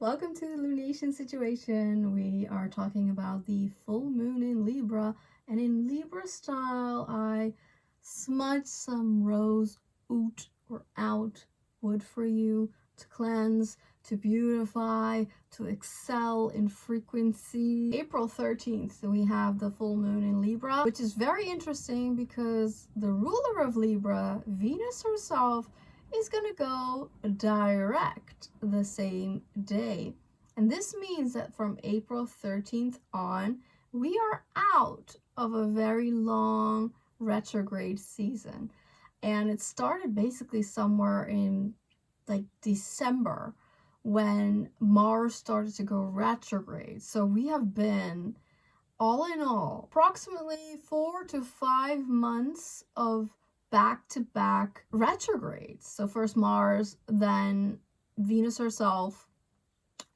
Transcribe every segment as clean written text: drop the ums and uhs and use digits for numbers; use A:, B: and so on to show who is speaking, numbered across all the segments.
A: Welcome to the Lunation situation. We are talking about the full moon in Libra, and in Libra style, I smudged some rose oud or out wood for you to cleanse, to beautify, to excel in frequency. April 13th, we have the full moon in Libra, which is very interesting because the ruler of Libra, Venus herself, is going to go direct the same day. And this means that from April 13th on, we are out of a very long retrograde season. And it started basically somewhere in like December when Mars started to go retrograde. So we have been, all in all, approximately 4 to 5 months of back-to-back retrogrades. So first Mars, then Venus herself,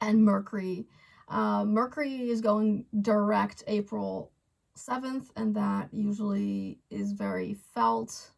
A: and Mercury. Mercury is going direct April 7th, and that usually is very felt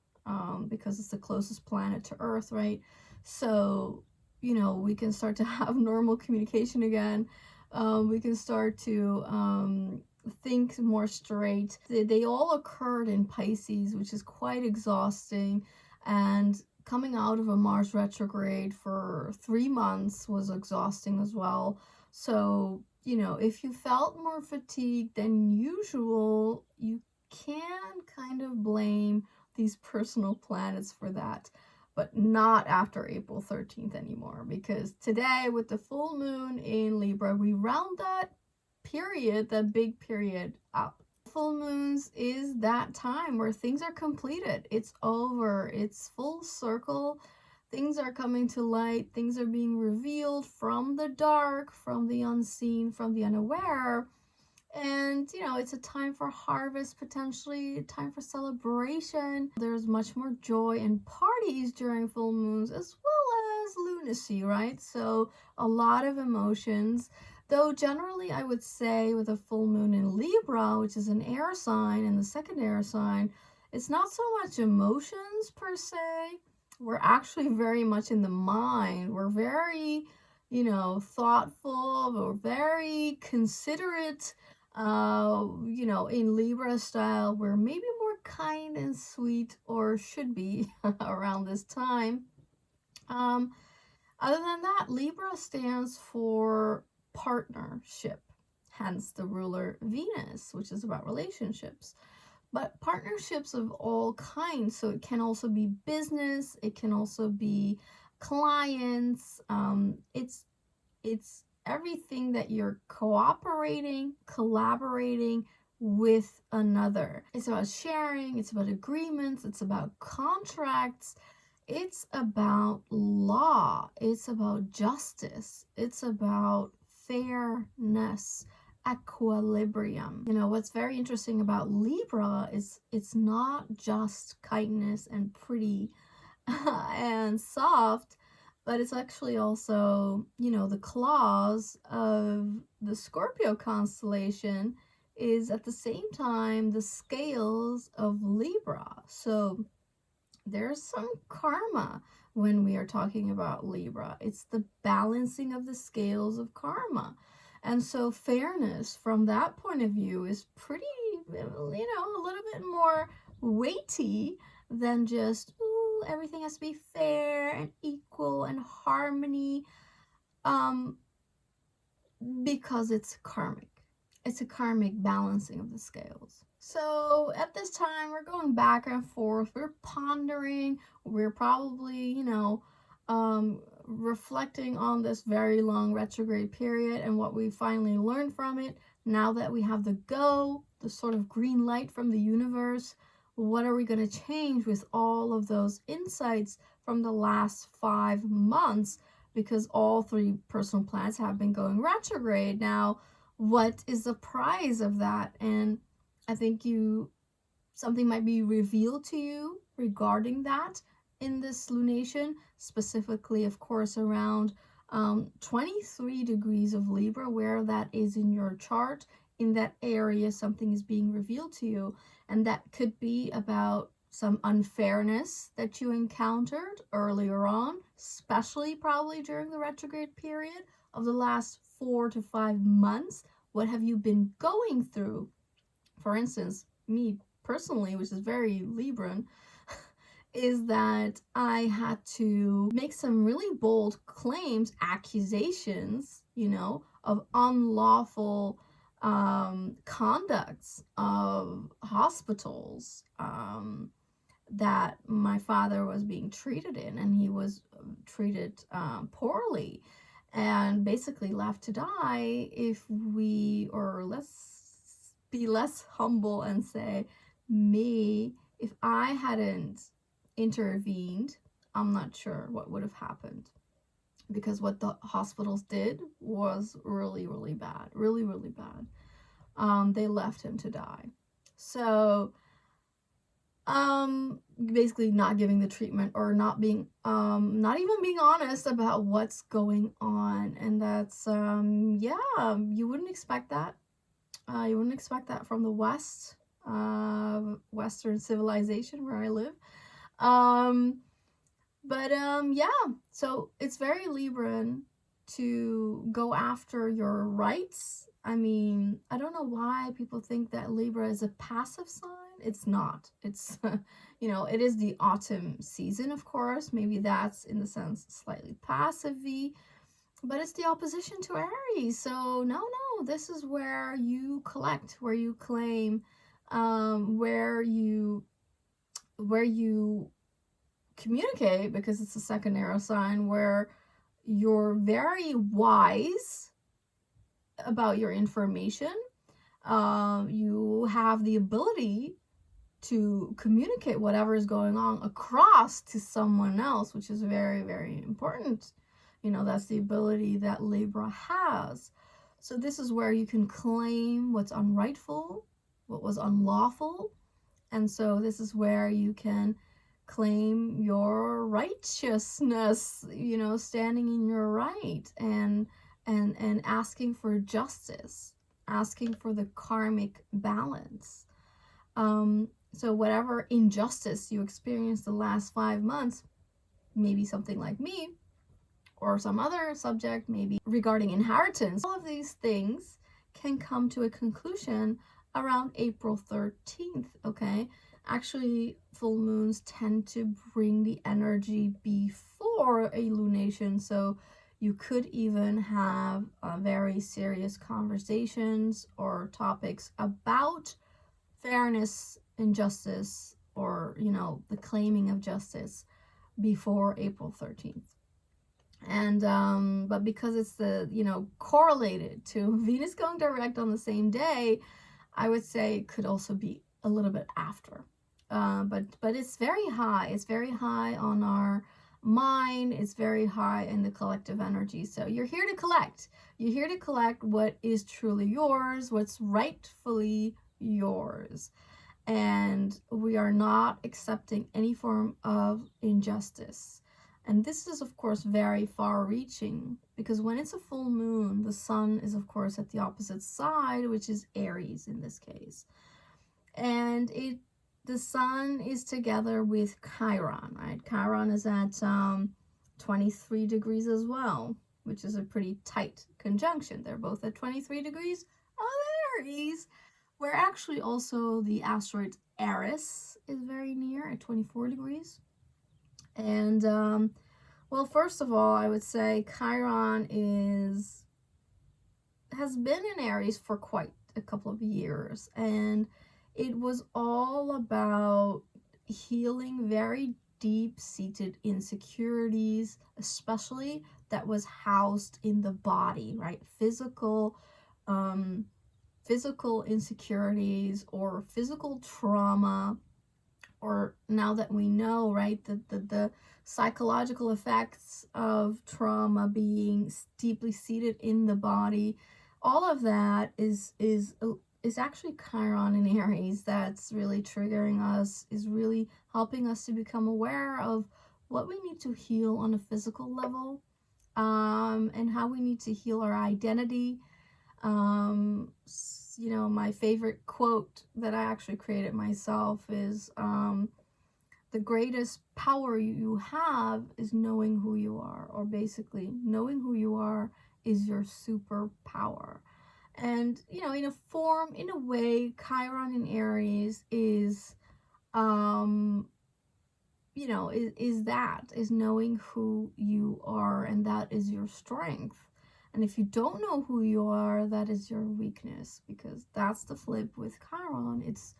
A: because it's the closest planet to Earth, right? So, we can start to have normal communication again. We can start to think more straight. They all occurred in Pisces, which is quite exhausting, and coming out of a Mars retrograde for 3 months was exhausting as well. So, if you felt more fatigued than usual, you can kind of blame these personal planets for that, but not after April 13th anymore, because today with the full moon in Libra, we round that period, that big period, up. Full moons is that time where things are completed. It's over. It's full circle. Things are coming to light. Things are being revealed from the dark, from the unseen, from the unaware. And, it's a time for harvest, potentially a time for celebration. There's much more joy and parties during full moons, as well as lunacy, right? So a lot of emotions. Though generally I would say with a full moon in Libra, which is an air sign and the second air sign, it's not so much emotions per se. We're actually very much in the mind. We're very, thoughtful. We're very considerate. In Libra style, we're maybe more kind and sweet, or should be around this time. Other than that, Libra stands for partnership, hence the ruler Venus, which is about relationships. But partnerships of all kinds, so it can also be business, it can also be clients. It's everything that you're cooperating, collaborating with another. It's about sharing, it's about agreements, it's about contracts, it's about law, it's about justice, it's about fairness, equilibrium. What's very interesting about Libra is it's not just kindness and pretty and soft, but it's actually also, the claws of the Scorpio constellation is at the same time the scales of Libra. So there's some karma when we are talking about Libra. It's the balancing of the scales of karma. And so fairness from that point of view is pretty, a little bit more weighty than just, everything has to be fair and equal and harmony, because it's karmic. It's a karmic balancing of the scales. So at this time, we're going back and forth. We're pondering. We're probably, reflecting on this very long retrograde period and what we finally learned from it. Now that we have the sort of green light from the universe, what are we going to change with all of those insights from the last 5 months? Because all 3 personal planets have been going retrograde. Now, what is the prize of that? And I think something might be revealed to you regarding that in this lunation, specifically, of course, around 23 degrees of Libra, where that is in your chart. In that area, something is being revealed to you, and that could be about some unfairness that you encountered earlier on, especially probably during the retrograde period, of the last 4 to 5 months. What have you been going through? For instance, me personally, which is very Libran, is that I had to make some really bold claims, accusations, of unlawful conducts of hospitals that my father was being treated in, and he was treated poorly and basically left to die if we, or let's be less humble and say, if I hadn't intervened, I'm not sure what would have happened, because what the hospitals did was really, really bad, really, really bad. They left him to die. So basically not giving the treatment, or not even being honest about what's going on. And that's yeah, you wouldn't expect that. You wouldn't expect that from the West, Western civilization where I live. But yeah, so it's very Libran to go after your rights. I mean, I don't know why people think that Libra is a passive sign. It's not. It's, it is the autumn season, of course. Maybe that's, in the sense, slightly passive-y, but it's the opposition to Aries. So no, this is where you collect, where you claim, where you communicate, because it's a second arrow sign, where you're very wise about your information. You have the ability to communicate whatever is going on across to someone else, which is very, very important. That's the ability that Libra has. So this is where you can claim what's unrightful, what was unlawful. And so this is where you can claim your righteousness, standing in your right, and asking for justice, asking for the karmic balance. So whatever injustice you experienced the last 5 months, maybe something like me, or some other subject, maybe regarding inheritance, all of these things can come to a conclusion around April 13th, okay? Actually, full moons tend to bring the energy before a lunation, so you could even have very serious conversations or topics about fairness and justice, or, the claiming of justice before April 13th. And but because it's correlated to Venus going direct on the same day, I would say it could also be a little bit after. But it's very high. It's very high on our mind. It's very high in the collective energy. So you're here to collect. You're here to collect what is truly yours, what's rightfully yours. And we are not accepting any form of injustice. And this is, of course, very far-reaching, because when it's a full moon, the sun is, of course, at the opposite side, which is Aries in this case. And the sun is together with Chiron, right? Chiron is at 23 degrees as well, which is a pretty tight conjunction. They're both at 23 degrees of Aries, where actually also the asteroid Eris is very near at 24 degrees. And, well, first of all, I would say Chiron has been in Aries for quite a couple of years, and it was all about healing very deep-seated insecurities, especially that was housed in the body, right? Physical insecurities or physical trauma, or now that we know, right, the psychological effects of trauma being deeply seated in the body, all of that is actually Chiron in Aries that's really triggering us, is really helping us to become aware of what we need to heal on a physical level, and how we need to heal our identity. My favorite quote that I actually created myself is, the greatest power you have is knowing who you are, or basically knowing who you are is your superpower. And, you know, in a way, Chiron in Aries is, you know, is knowing who you are, and that is your strength. And if you don't know who you are, that is your weakness, because that's the flip with Chiron. It's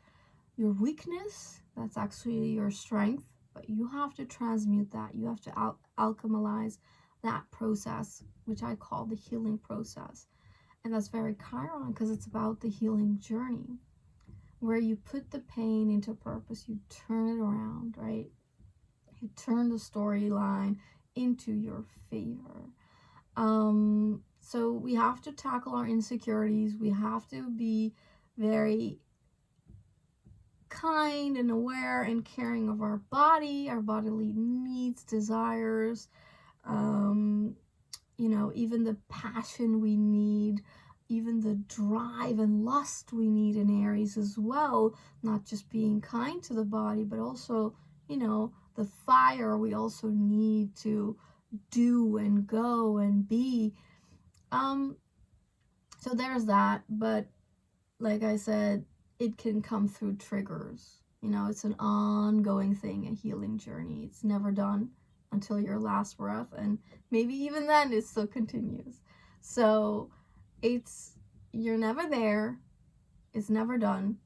A: your weakness, that's actually your strength, but you have to transmute that. You have to alchemize that process, which I call the healing process. And that's very Chiron, because it's about the healing journey, where you put the pain into purpose, you turn it around, right? You turn the storyline into your favor. So we have to tackle our insecurities. We have to be very kind and aware and caring of our bodily needs, desires, you know, even the passion we need, even the drive and lust we need in Aries as well. Not just being kind to the body, but also, you know, the fire we also need to do and go and be. So there's that. But like I said, it can come through triggers. You know, it's an ongoing thing, a healing journey. It's never done until your last breath, and maybe even then it still continues. So you're never there, it's never done,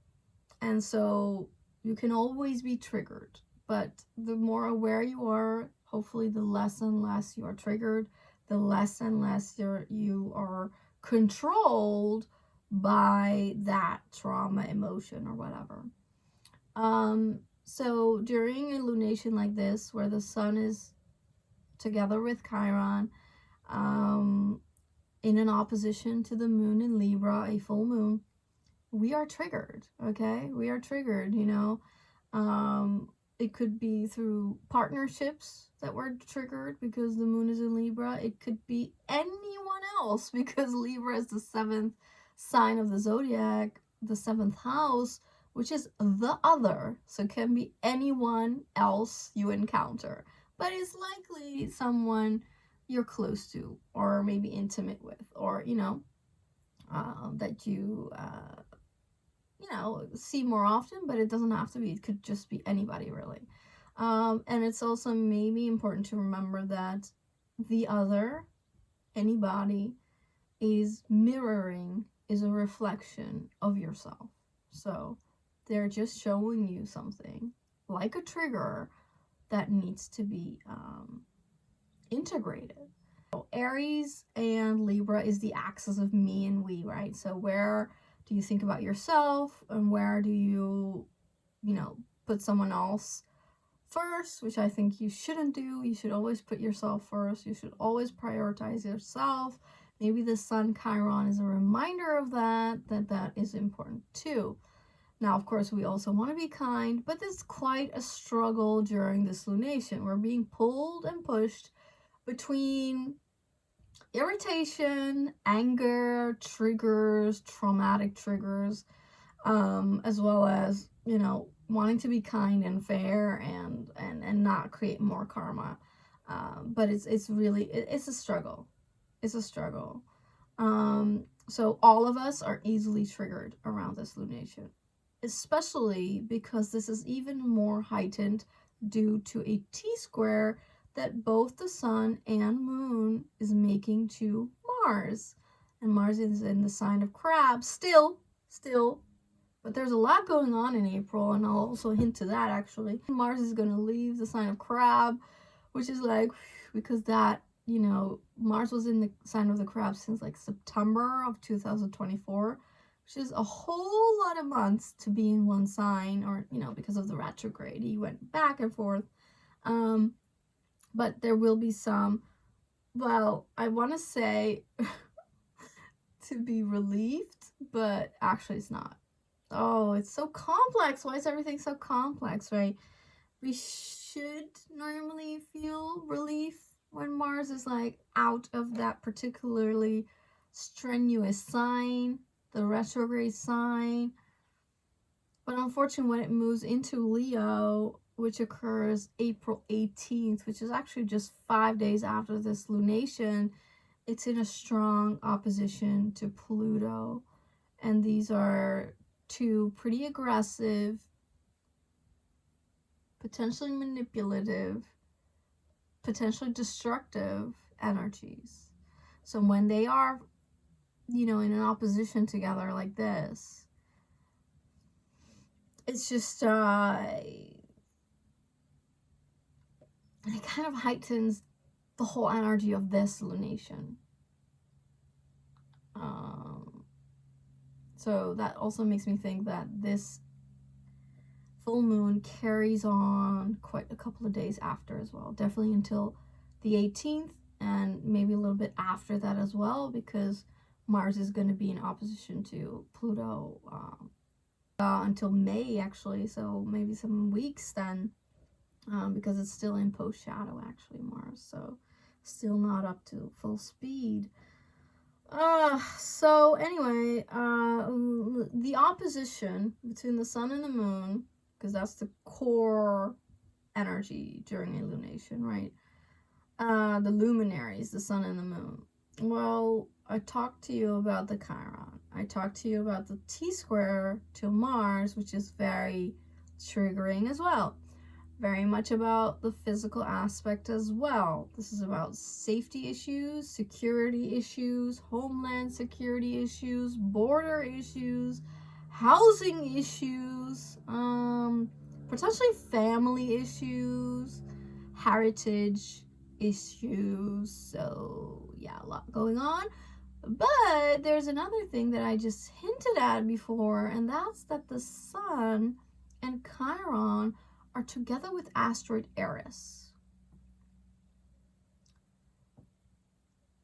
A: and so you can always be triggered. But the more aware you are, hopefully the less and less you are triggered, the less and less you are controlled by that trauma, emotion, or whatever. So during a lunation like this, where the sun is together with Chiron, in an opposition to the moon in Libra, a full moon, we are triggered, okay? We are triggered, you know. It could be through partnerships that were triggered because the moon is in Libra. It could be anyone else because Libra is the 7th sign of the zodiac, the 7th house, which is the other. So it can be anyone else you encounter, but it's likely someone you're close to, or maybe intimate with, or, you know, that you know, see more often, but it doesn't have to be. It could just be anybody, really. And it's also maybe important to remember that the other, anybody, is a reflection of yourself. So they're just showing you something, like a trigger, that needs to be integrated. So Aries and Libra is the axis of me and we, right? So where do you think about yourself, and where do you know, put someone else first, which I think you shouldn't do. You should always put yourself first. You should always prioritize yourself. Maybe the Sun Chiron is a reminder of that is important too. Now, of course, we also want to be kind, but there's quite a struggle during this lunation. We're being pulled and pushed between irritation, anger, triggers, traumatic triggers, as well as, you know, wanting to be kind and fair and not create more karma. But it's really, it's a struggle. It's a struggle. So all of us are easily triggered around this lunation, especially because this is even more heightened due to a T-square that both the sun and moon is making to Mars. And Mars is in the sign of Crab still, but there's a lot going on in April, and I'll also hint to that actually. Mars is going to leave the sign of Crab, which is like, because that, you know, Mars was in the sign of the Crab since like September of 2024, which is a whole lot of months to be in one sign, or, you know, because of the retrograde, he went back and forth. But there will be some, well, I want to say to be relieved, but actually it's not. Oh, it's so complex. Why is everything so complex, right? We should normally feel relief when Mars is like out of that particularly strenuous sign, the retrograde sign. But unfortunately, when it moves into Leo, which occurs April 18th, which is actually just 5 days after this lunation, it's in a strong opposition to Pluto. And these are two pretty aggressive, potentially manipulative, potentially destructive energies. So when they are, in an opposition together like this, it's just, it kind of heightens the whole energy of this lunation. So that also makes me think that this full moon carries on quite a couple of days after as well. Definitely until the 18th, and maybe a little bit after that as well, because Mars is going to be in opposition to Pluto until May, actually. So maybe some weeks then, because it's still in post shadow, actually, Mars. So still not up to full speed. So anyway, the opposition between the sun and the moon, because that's the core energy during a lunation, right? The luminaries, the sun and the moon. Well, I talked to you about the Chiron. I talked to you about the T-square to Mars, which is very triggering as well. Very much about the physical aspect as well. This is about safety issues, security issues, homeland security issues, border issues, housing issues, potentially family issues, heritage issues. So yeah, a lot going on. But there's another thing that I just hinted at before, and that's that the sun and Chiron are together with asteroid Eris.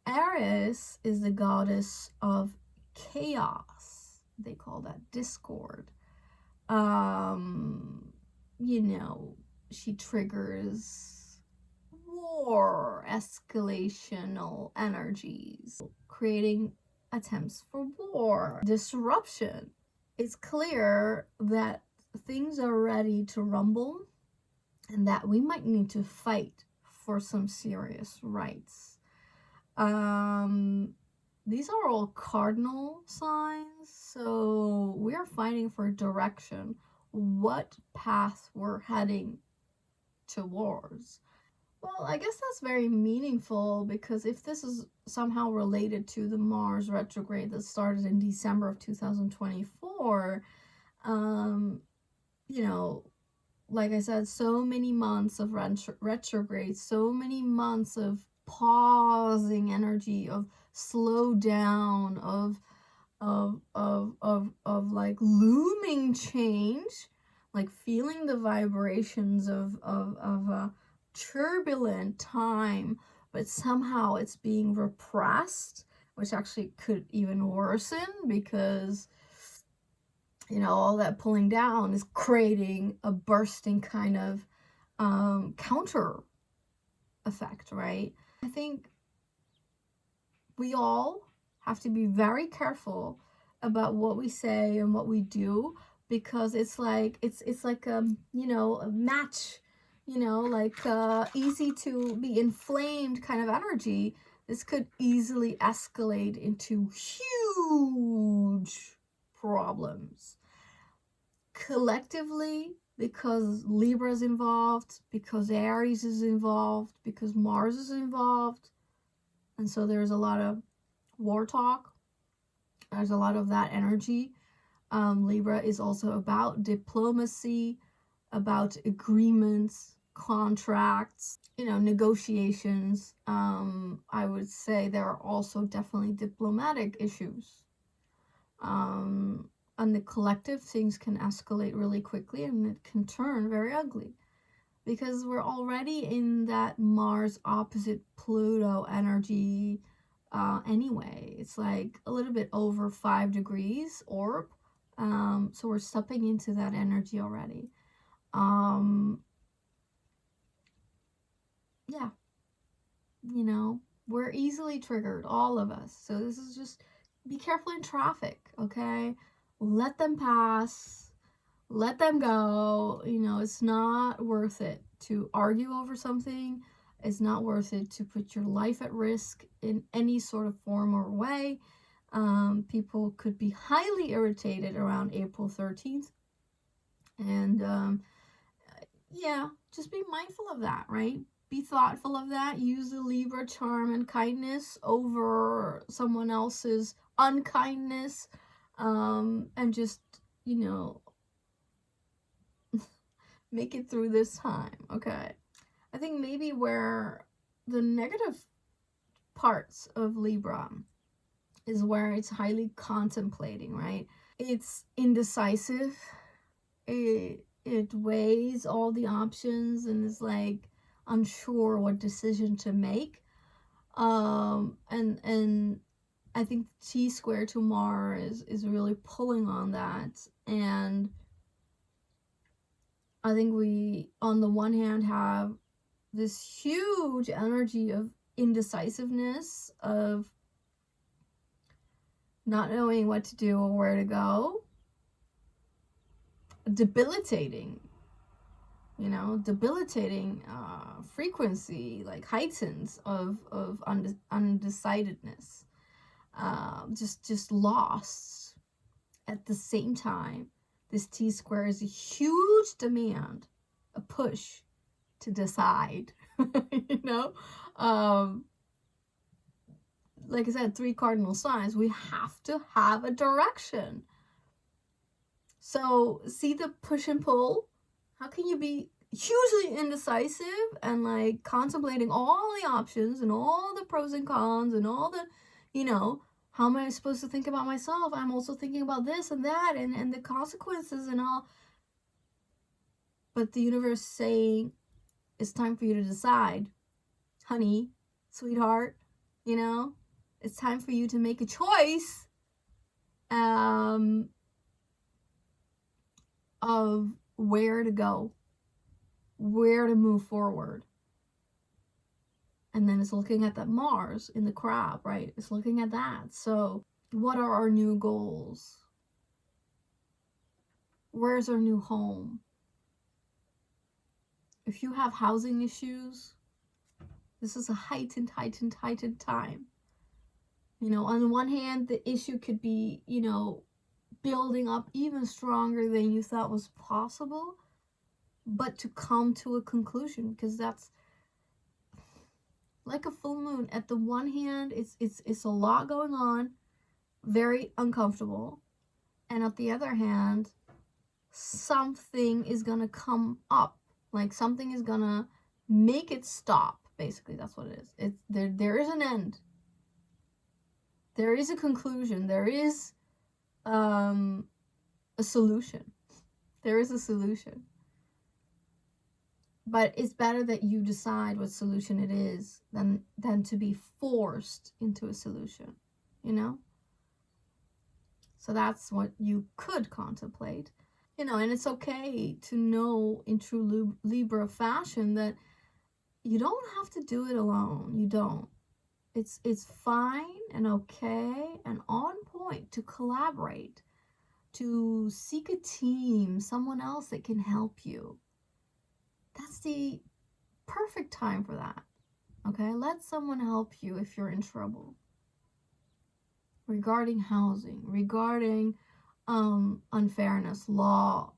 A: Eris is the goddess of chaos. They call that discord. She triggers war, escalational energies, creating attempts for war, disruption. It's clear that things are ready to rumble and that we might need to fight for some serious rights. These are all cardinal signs, so we're fighting for direction, what path we're heading towards. Well, I guess that's very meaningful, because if this is somehow related to the Mars retrograde that started in December of 2024, like I said, so many months of retrograde, so many months of pausing energy, of slow down, of like looming change, like feeling the vibrations of a turbulent time, but somehow it's being repressed, which actually could even worsen, because all that pulling down is creating a bursting kind of counter effect, right? I think we all have to be very careful about what we say and what we do, because it's like a match, easy to be inflamed kind of energy. This could easily escalate into huge problems collectively, because Libra is involved, because Aries is involved, because Mars is involved. And so there's a lot of war talk. There's a lot of that energy. Libra is also about diplomacy, about agreements, contracts, negotiations. I would say there are also definitely diplomatic issues. On the collective, things can escalate really quickly, and it can turn very ugly, because we're already in that Mars opposite Pluto energy anyway. It's like a little bit over 5 degrees orb, so we're stepping into that energy already. Yeah, we're easily triggered, all of us. So this is just, be careful in traffic, okay? Let them pass, let them go. It's not worth it to argue over something, It's not worth it to put your life at risk in any sort of form or way. People could be highly irritated around April 13th. And yeah, just be mindful of that, right? Be thoughtful of that. Use the Libra charm and kindness over someone else's unkindness. And just, you know, make it through this time, okay? I think maybe where the negative parts of Libra is where it's highly contemplating, right? It's indecisive. It weighs all the options and is like unsure what decision to make. And I think T square to Mars is really pulling on that. And I think we, on the one hand, have this huge energy of indecisiveness, of not knowing what to do or where to go, debilitating, debilitating frequency, like heightens of undecidedness, just lost. At the same time, this T square is a huge demand, a push to decide, like I said, 3 cardinal signs, we have to have a direction. So see the push and pull. How can you be hugely indecisive and like contemplating all the options and all the pros and cons and all the, how am I supposed to think about myself? I'm also thinking about this and that and the consequences and all. But the universe saying, it's time for you to decide, honey, sweetheart, it's time for you to make a choice of where to go, where to move forward. And then it's looking at that Mars in the crab, right? It's looking at that. So what are our new goals? Where's our new home? If you have housing issues, this is a heightened time. On the one hand, the issue could be, building up even stronger than you thought was possible, but to come to a conclusion, because that's like a full moon. At the one hand, it's a lot going on, very uncomfortable, and at the other hand, something is gonna come up, like something is gonna make it stop. Basically, that's what it is. There is an end. There is a conclusion. There is a solution. There is a solution. But it's better that you decide what solution it is than to be forced into a solution, So that's what you could contemplate, and it's okay to know in true Libra fashion that you don't have to do it alone. You don't. It's fine and okay and on point to collaborate, to seek a team, someone else that can help you. That's the perfect time for that. Okay, let someone help you if you're in trouble. Regarding housing, regarding unfairness, law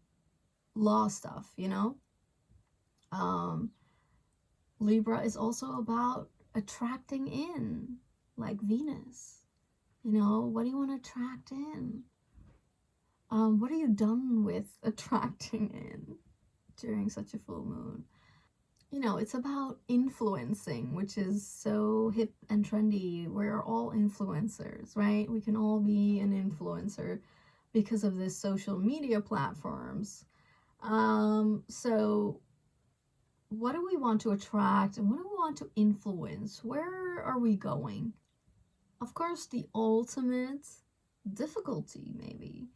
A: stuff, Libra is also about attracting in, like Venus. What do you want to attract in? What are you done with attracting in during such a full moon? It's about influencing, which is so hip and trendy. We're all influencers, right? We can all be an influencer because of this social media platforms. So what do we want to attract and what do we want to influence? Where are we going? Of course, the ultimate difficulty maybe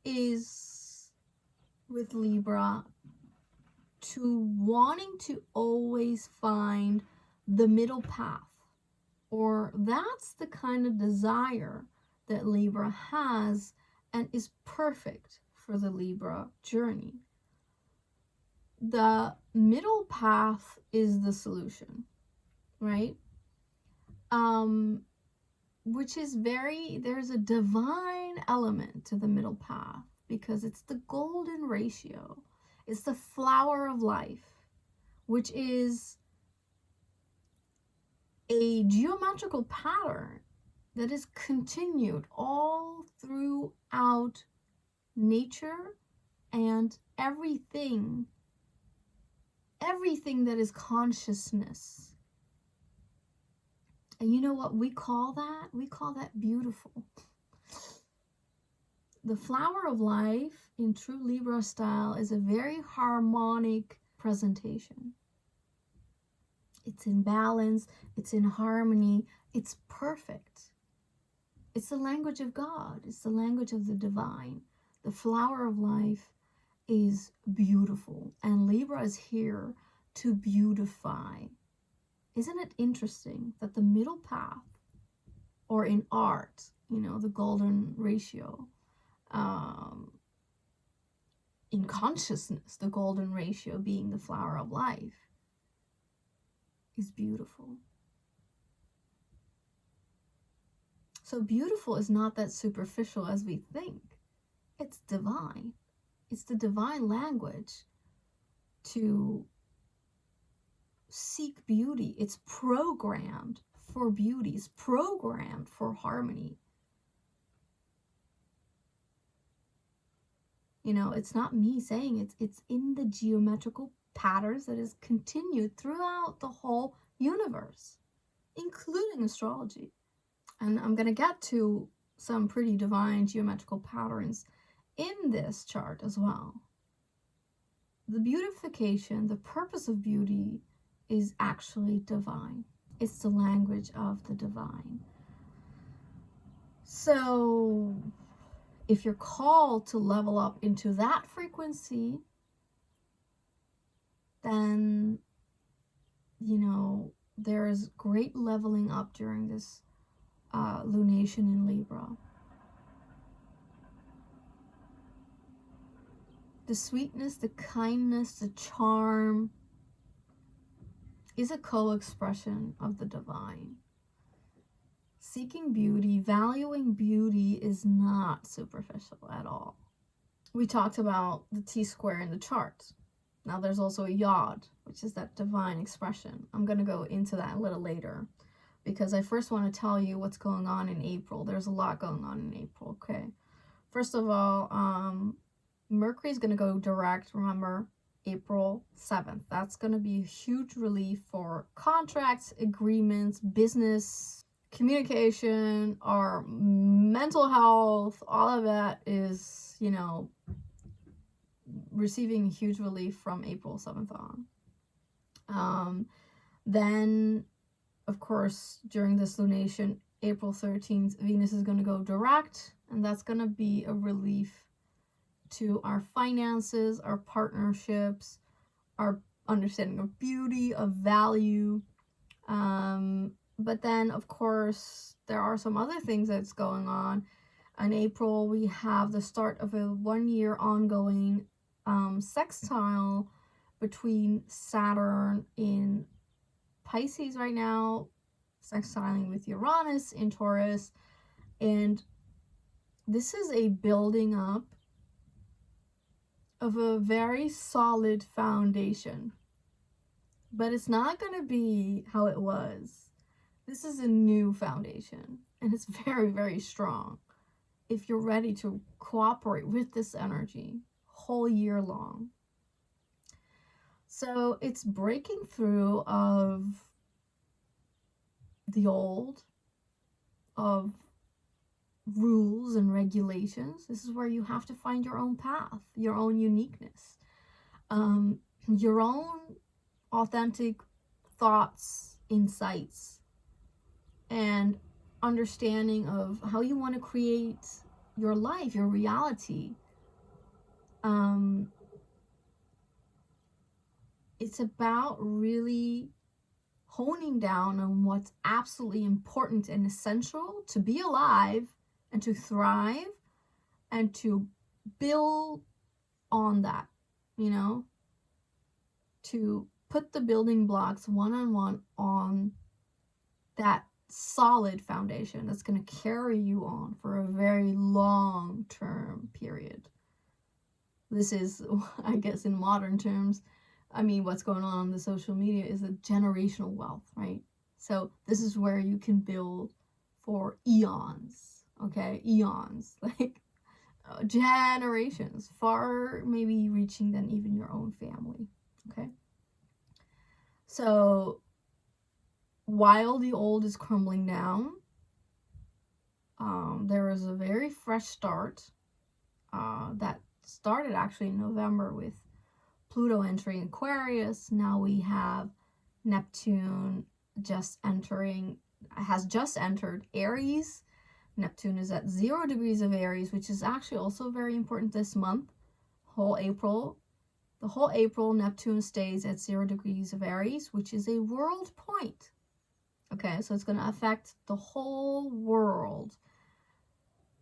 A: is with Libra to wanting to always find the middle path, or that's the kind of desire that Libra has and is perfect for the Libra journey. The middle path is the solution. right? Which is there's a divine element to the middle path because it's the golden ratio. It's the flower of life, which is a geometrical pattern that is continued all throughout nature and everything that is consciousness. And you know what we call that? We call that beautiful. The flower of life in true Libra style is a very harmonic presentation. It's in balance, it's in harmony, it's perfect. It's the language of God, it's the language of the divine. The flower of life is beautiful, and Libra is here to beautify. Isn't it interesting that the middle path, or in art, you know, the golden ratio, in consciousness, the golden ratio being the flower of life, is beautiful. So beautiful is not that superficial as we think. It's divine. It's the divine language to seek beauty. It's programmed for beauty. It's programmed for harmony. You know, it's not me saying it. It's in the geometrical patterns that is continued throughout the whole universe, including astrology. And I'm going to get to some pretty divine geometrical patterns in this chart as well. The beautification, the purpose of beauty is actually divine. It's the language of the divine. So if you're called to level up into that frequency, then, you know, there is great leveling up during this lunation in Libra. The sweetness, the kindness, the charm is a co-expression of the divine. Seeking beauty, valuing beauty is not superficial at all. We talked about the T-square in the chart. Now there's also a yod, which is that divine expression. I'm going to go into that a little later because I first want to tell you what's going on in April. There's a lot going on in April, okay? First of all, Mercury is going to go direct, remember, April 7th. That's going to be a huge relief for contracts, agreements, business, communication, our mental health. All of that is, you know, receiving huge relief from April 7th on. Then, of course, during this lunation, April 13th, Venus is going to go direct, and that's going to be a relief to our finances, our partnerships, our understanding of beauty, of value. But then, of course, there are some other things that's going on. In April, we have the start of a 1-year ongoing sextile between Saturn in Pisces right now, sextiling with Uranus in Taurus. And this is a building up of a very solid foundation. But it's not going to be how it was. This is a new foundation, and it's very, very strong if you're ready to cooperate with this energy whole year long. So it's breaking through of the old, of rules and regulations. This is where you have to find your own path, your own uniqueness, your own authentic thoughts, insights, and understanding of how you want to create your life, your reality. It's about really honing down on what's absolutely important and essential to be alive and to thrive and to build on that, you know, to put the building blocks one-on-one on that solid foundation that's going to carry you on for a very long term period. This is, I guess, in modern terms, I mean, what's going on the social media is a generational wealth, right? So this is where you can build for eons, okay? Eons, like generations, far maybe reaching than even your own family, okay? So while the old is crumbling down, there is a very fresh start that started actually in November with Pluto entering Aquarius. Now we have Neptune has just entered Aries. Neptune is at 0 degrees of Aries, which is actually also very important this month. Whole April. The whole April, Neptune stays at 0 degrees of Aries, which is a world point. Okay, so it's going to affect the whole world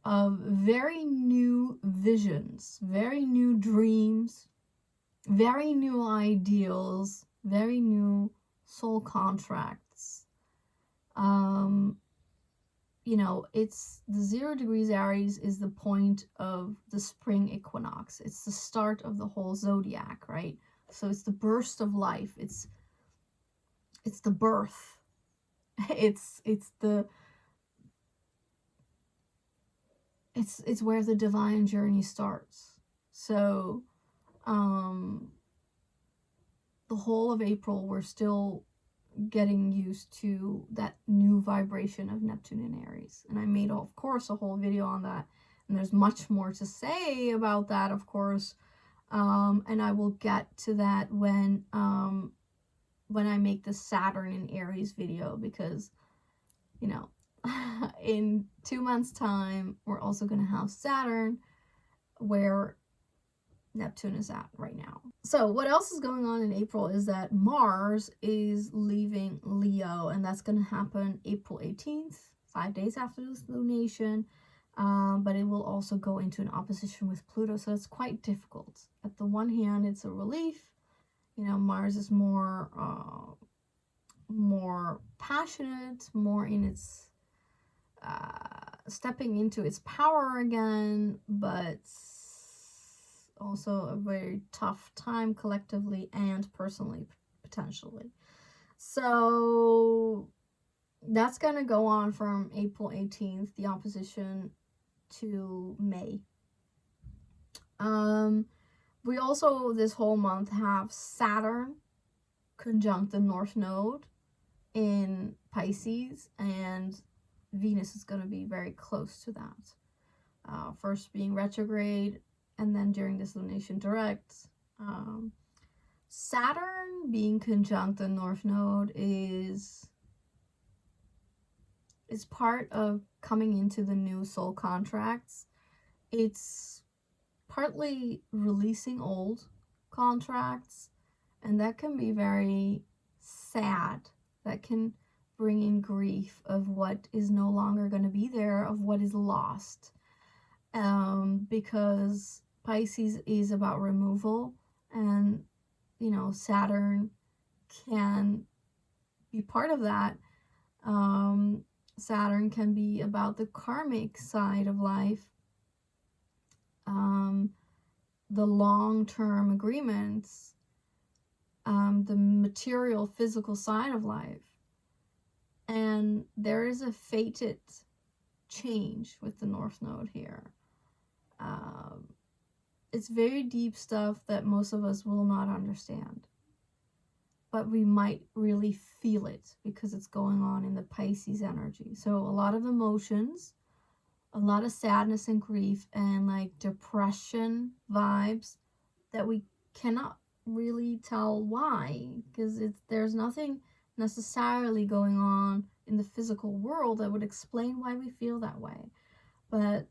A: of very new visions, very new dreams, very new ideals, very new soul contracts. You know, it's the 0 degrees Aries is the point of the spring equinox. It's the start of the whole zodiac, right? So it's the burst of life. It's the birth. It's where the divine journey starts. So the whole of April, we're still getting used to that new vibration of Neptune and Aries. And I made, of course, a whole video on that. And there's much more to say about that, of course. And I will get to that when I make the Saturn and Aries video, because, you know, in 2 months' time, we're also going to have Saturn, where Neptune is at right now. So what else is going on in April is that Mars is leaving Leo, and that's going to happen April 18th, 5 days after this lunation. But it will also go into an opposition with Pluto, so it's quite difficult. At the one hand, it's a relief. You know, Mars is more passionate, more in its stepping into its power again, but also a very tough time collectively and personally, potentially. So that's going to go on from April 18th, the opposition, to May. We also, this whole month, have Saturn conjunct the North Node in Pisces, and Venus is going to be very close to that. First being retrograde, and then during this lunation direct. Saturn being conjunct the North Node is part of coming into the new soul contracts. It's partly releasing old contracts, and that can be very sad. That can bring in grief of what is no longer going to be there, of what is lost. Because Pisces is about removal, and, you know, Saturn can be part of that. Saturn can be about the karmic side of life, the long-term agreements, the material, physical side of life. And there is a fated change with the North Node here. It's very deep stuff that most of us will not understand, but we might really feel it because it's going on in the Pisces energy. So a lot of emotions, a lot of sadness and grief, and like depression vibes that we cannot really tell why, because there's nothing necessarily going on in the physical world that would explain why we feel that way. But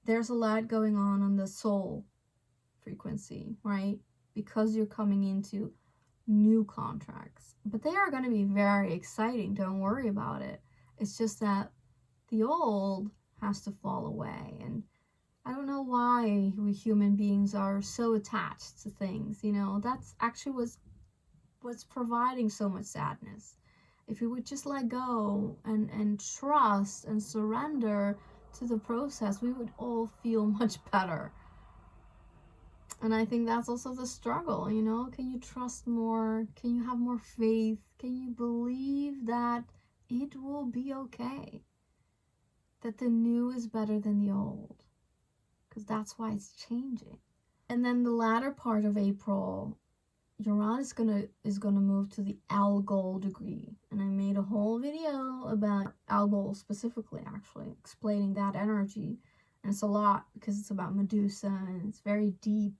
A: there's a lot going on the soul frequency, right? Because you're coming into new contracts. But they are going to be very exciting. Don't worry about it. It's just that the old has to fall away. And I don't know why we human beings are so attached to things. You know, that's actually what's providing so much sadness. if we would just let go and trust and surrender to the process, we would all feel much better. And I think that's also the struggle, you know? Can you trust more? Can you have more faith? Can you believe that it will be okay? That the new is better than the old? Because that's why it's changing. And then the latter part of April, Uranus is gonna move to the Algol degree, and I made a whole video about Algol specifically, actually explaining that energy. And it's a lot because it's about Medusa, and it's very deep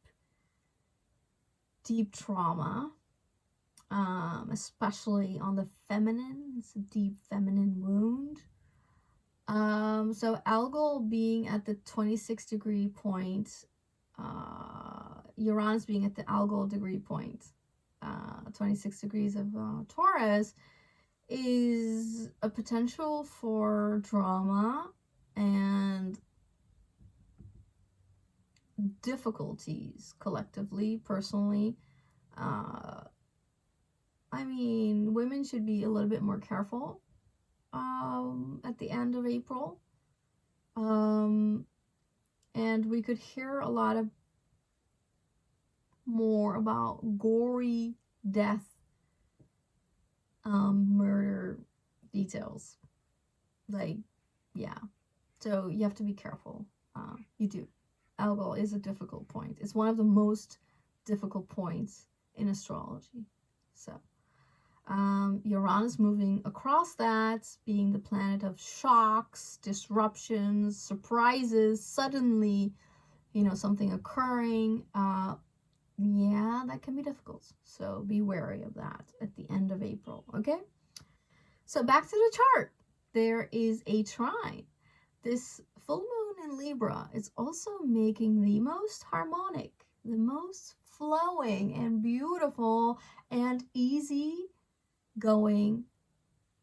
A: trauma, especially on the feminine. It's a deep feminine wound. So Algol being at the 26-degree point, Uranus being at the Algol degree point, 26 degrees of Taurus, is a potential for drama and difficulties collectively, personally. I mean, women should be a little bit more careful at the end of April. And we could hear a lot of more about gory death, murder details. Like, yeah. So you have to be careful. You do. Algol is a difficult point. It's one of the most difficult points in astrology. So, Uranus moving across that, being the planet of shocks, disruptions, surprises, suddenly, you know, something occurring. Yeah, that can be difficult. So be wary of that at the end of April, okay? So back to the chart. There is a trine. This full moon in Libra is also making the most harmonic, the most flowing and beautiful and easy going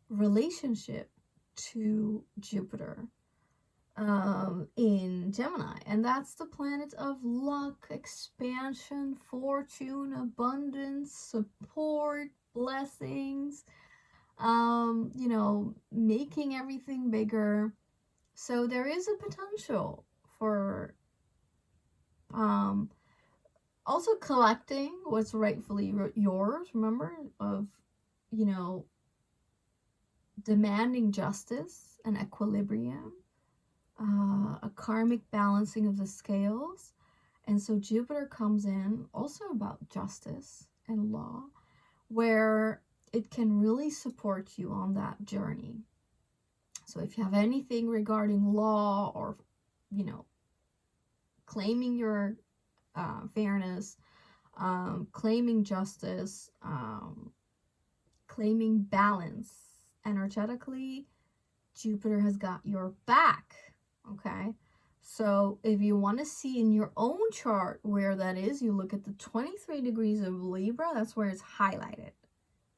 A: relationship to Jupiter in Gemini, and that's the planet of luck, expansion, fortune, abundance, support, blessings, you know, making everything bigger. So there is a potential for also collecting what's rightfully yours, remember, of, you know, demanding justice and equilibrium, a karmic balancing of the scales. And so Jupiter comes in also about justice and law, where it can really support you on that journey. So if you have anything regarding law or, you know, claiming your fairness, claiming justice, claiming balance energetically, Jupiter has got your back, okay? So if you want to see in your own chart where that is, you look at the 23 degrees of Libra, that's where it's highlighted.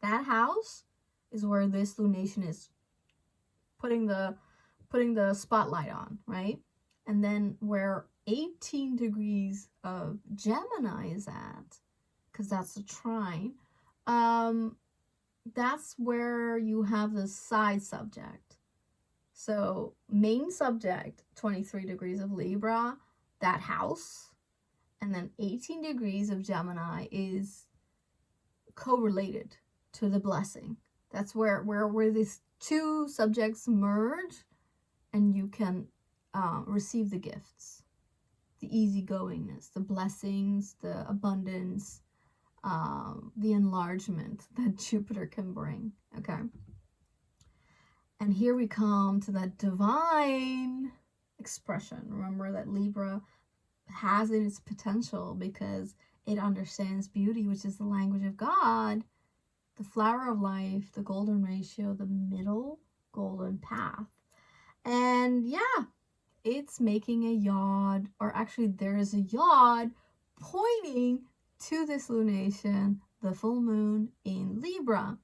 A: That house is where this lunation is putting the spotlight on, right? And then where 18 degrees of Gemini is at, because that's a trine, that's where you have the side subject. So main subject, 23 degrees of Libra, that house, and then 18 degrees of Gemini is correlated to the blessing. That's where these two subjects merge, and you can receive the gifts, the easygoingness, the blessings, the abundance, the enlargement that Jupiter can bring, okay? And here we come to that divine expression. Remember that Libra has its potential because it understands beauty, which is the language of God, the flower of life, the golden ratio, the middle golden path. And yeah, it's making a yod, or actually there is a yod pointing to this lunation, the full moon in Libra.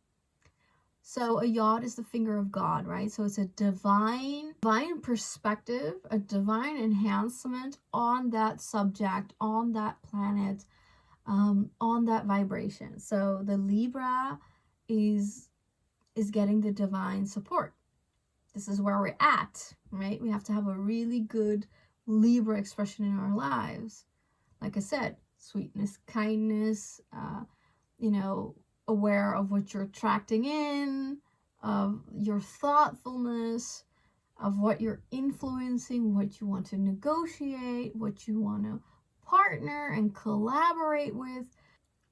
A: So a yod is the finger of God, right? So it's a divine perspective, a divine enhancement on that subject, on that planet, on that vibration. So the Libra is is getting the divine support. This is where we're at, right? We have to have a really good Libra expression in our lives. Like I said, sweetness, kindness, aware of what you're attracting in, of your thoughtfulness, of what you're influencing, what you want to negotiate, what you want to partner and collaborate with,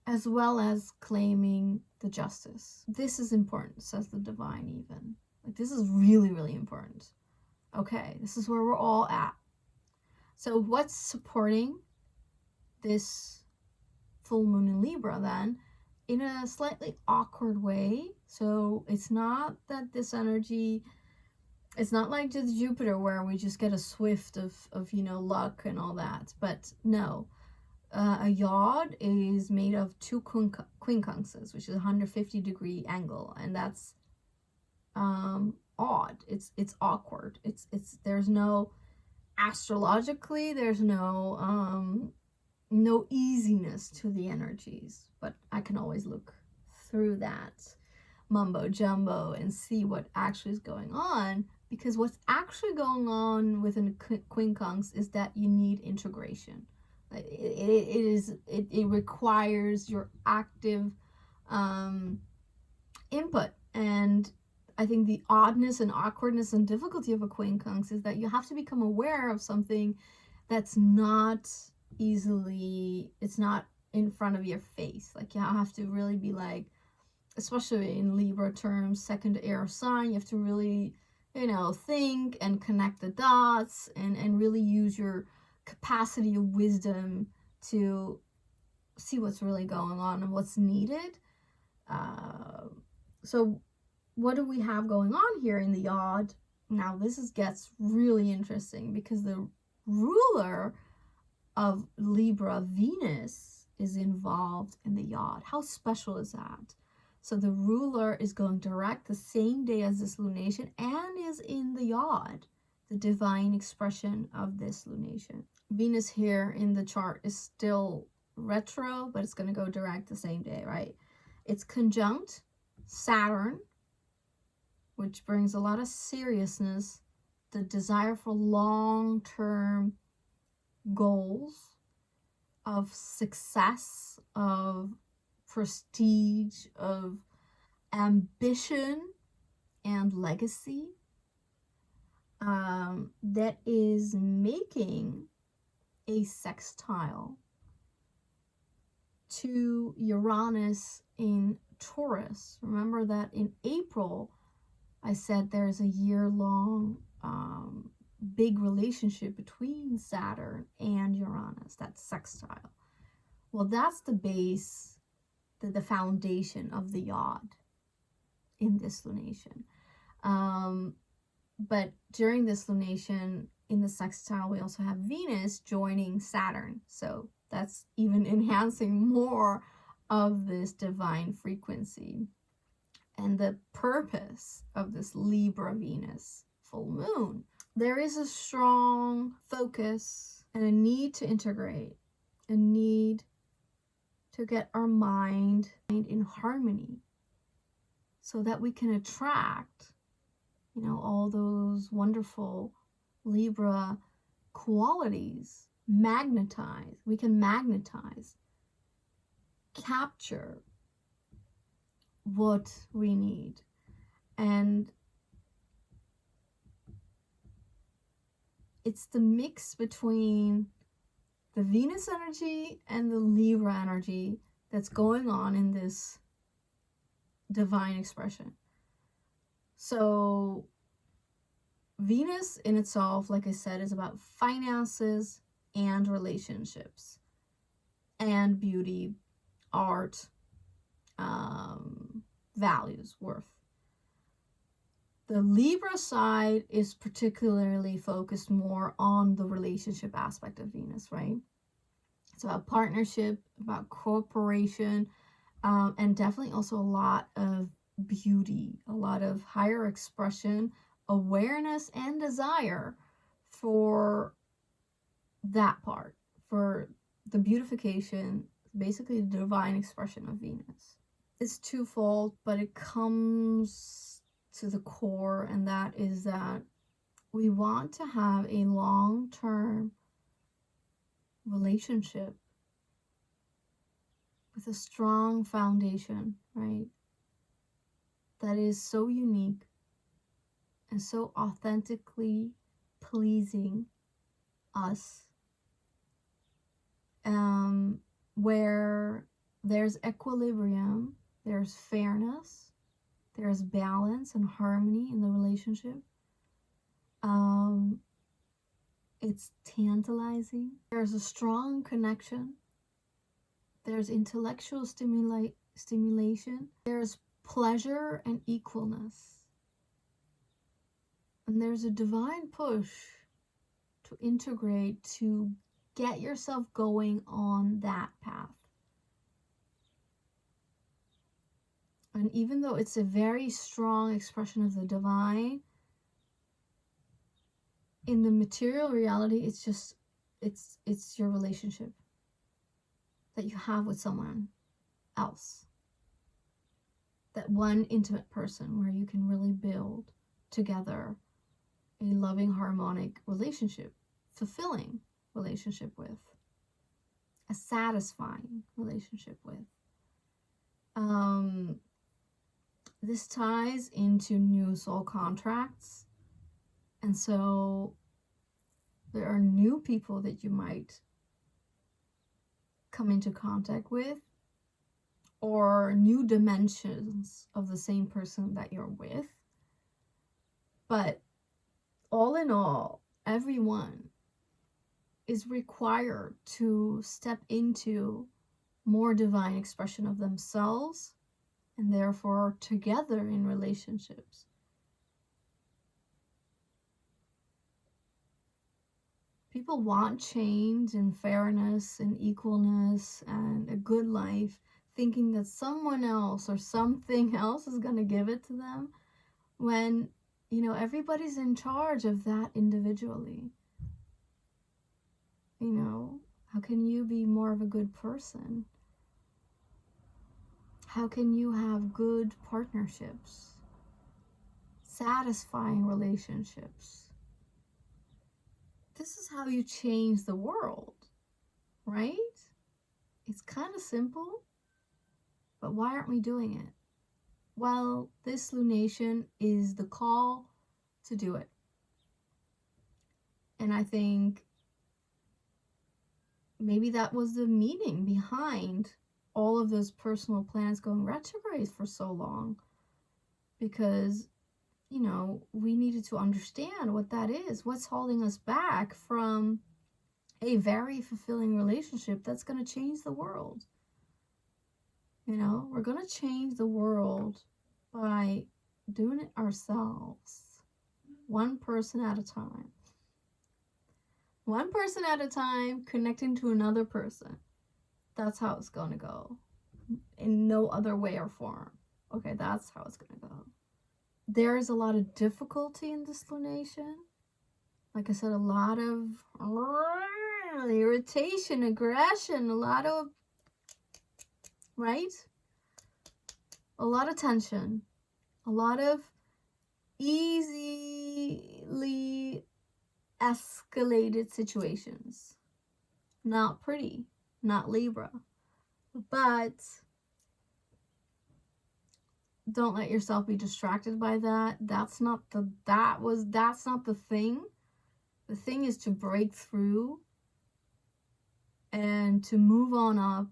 A: as well as claiming the justice. This is important, says the divine even. Like, this is really, really important. Okay, this is where we're all at. So what's supporting this full moon in Libra then? In a slightly awkward way. So it's not that this energy, it's not like just Jupiter where we just get a swift of luck and all that. But no, a yod is made of two quincunxes, which is 150-degree angle, and that's odd. It's awkward. It's there's no, astrologically, there's no easiness to the energies, but I can always look through that mumbo jumbo and see what actually is going on, because what's actually going on within a quincunx is that you need integration. It requires your active input. And I think the oddness and awkwardness and difficulty of a quincunx is that you have to become aware of something that's not easily, it's not in front of your face. Like, you have to really be like, especially in Libra terms, second air sign, you have to really, think and connect the dots and really use your capacity of wisdom to see what's really going on and what's needed. So what do we have going on here in the yod? Now this gets really interesting, because the ruler of Libra, Venus, is involved in the yod. How special is that? So the ruler is going direct the same day as this lunation and is in the yod, the divine expression of this lunation. Venus here in the chart is still retro, but it's going to go direct the same day, right? It's conjunct Saturn, which brings a lot of seriousness, the desire for long-term goals, of success, of prestige, of ambition and legacy, that is making a sextile to Uranus in Taurus. Remember that in April, I said there's a year-long big relationship between Saturn and Uranus, that's sextile. Well, that's the base, the foundation of the yod in this lunation. But during this lunation, in the sextile, we also have Venus joining Saturn. So that's even enhancing more of this divine frequency. And the purpose of this Libra Venus full moon, there is a strong focus and a need to integrate, a need to get our mind in harmony so that we can attract, all those wonderful Libra qualities. We can magnetize, capture what we need. And it's the mix between the Venus energy and the Libra energy that's going on in this divine expression. So Venus in itself, like I said, is about finances and relationships and beauty, art, values, worth. The Libra side is particularly focused more on the relationship aspect of Venus, right? It's about partnership, about cooperation, and definitely also a lot of beauty, a lot of higher expression, awareness, and desire for that part, for the beautification, basically the divine expression of Venus. is twofold, but it comes to the core, and that is that we want to have a long-term relationship with a strong foundation, right? That is so unique and so authentically pleasing us, where there's equilibrium, there's fairness, there's balance and harmony in the relationship. It's tantalizing. There's a strong connection. There's intellectual stimulation. There's pleasure and equalness. And there's a divine push to integrate, to get yourself going on that path. And even though it's a very strong expression of the divine, in the material reality, it's just, it's your relationship that you have with someone else. That one intimate person where you can really build together a loving, harmonic relationship, fulfilling relationship with, a satisfying relationship with. This ties into new soul contracts. And so there are new people that you might come into contact with, or new dimensions of the same person that you're with. But all in all, everyone is required to step into more divine expression of themselves, and therefore together in relationships. People want change and fairness and equalness and a good life, thinking that someone else or something else is going to give it to them, when, you know, everybody's in charge of that individually. You know, how can you be more of a good person? How can you have good partnerships, satisfying relationships? This is how you change the world, right? It's kind of simple, but why aren't we doing it? Well, this lunation is the call to do it. And I think maybe that was the meaning behind all of those personal planets going retrograde for so long, because, you know, we needed to understand what that is, what's holding us back from a very fulfilling relationship that's going to change the world. You know, we're going to change the world by doing it ourselves, one person at a time. One person at a time, connecting to another person. That's how it's going to go. In no other way or form. Okay, that's how it's going to go. There's a lot of difficulty in this lunation. Like I said, a lot of irritation, aggression, a lot of, right? A lot of tension. A lot of easily escalated situations. Not pretty, not Libra, but don't let yourself be distracted by that. That's not the thing. The thing is to break through and to move on up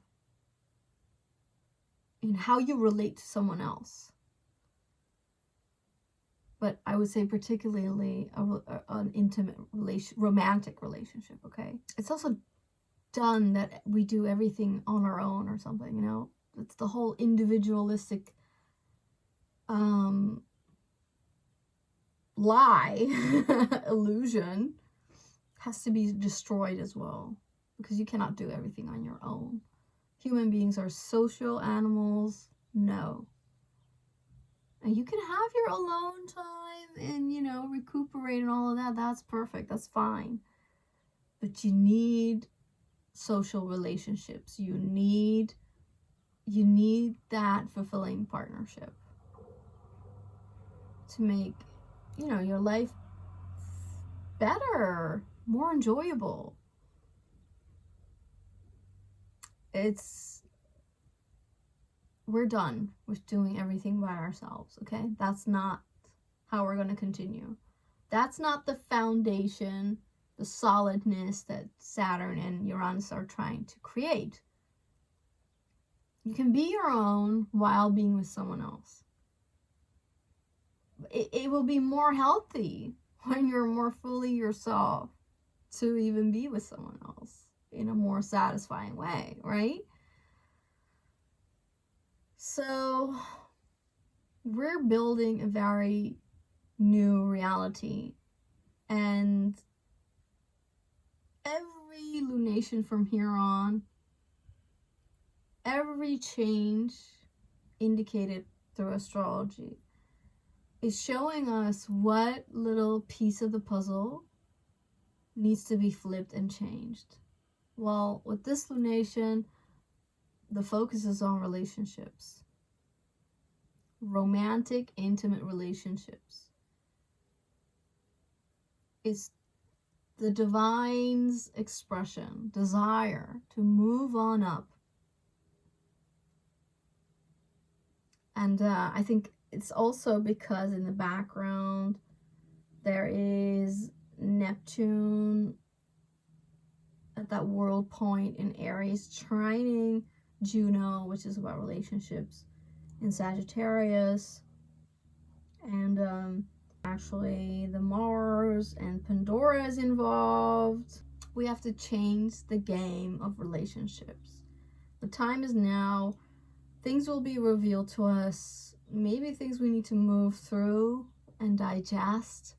A: in how you relate to someone else. But I would say particularly an intimate romantic relationship, okay? It's also done that we do everything on our own or something, you know? It's the whole individualistic lie, illusion, has to be destroyed as well, because you cannot do everything on your own. Human beings are social animals. No. And you can have your alone time and, you know, recuperate and all of that. That's perfect. That's fine. But you need social relationships. You need you need that fulfilling partnership to make, you know, your life better, more enjoyable. We're done with doing everything by ourselves, okay? That's not how we're going to continue. That's not the foundation, the solidness that Saturn and Uranus are trying to create. You can be your own while being with someone else. It will be more healthy when you're more fully yourself to even be with someone else in a more satisfying way, right? So we're building a very new reality, and every lunation from here on, every change indicated through astrology is showing us what little piece of the puzzle needs to be flipped and changed. Well, with this lunation, the focus is on relationships, romantic, intimate relationships. It's the divine's expression, desire to move on up. And I think it's also because in the background there is Neptune at that world point in Aries, trining Juno, which is about relationships, in Sagittarius. And actually the Mars and Pandora is involved. We have to change the game of relationships. The time is now. Things will be revealed to us. Maybe things we need to move through and digest.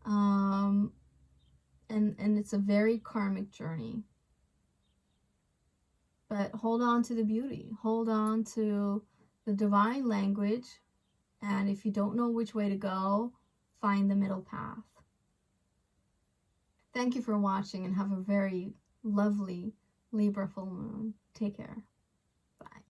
A: And it's a very karmic journey. But hold on to the beauty. Hold on to the divine language. And if you don't know which way to go, find the middle path. Thank you for watching, and have a very lovely Libra full moon. Take care.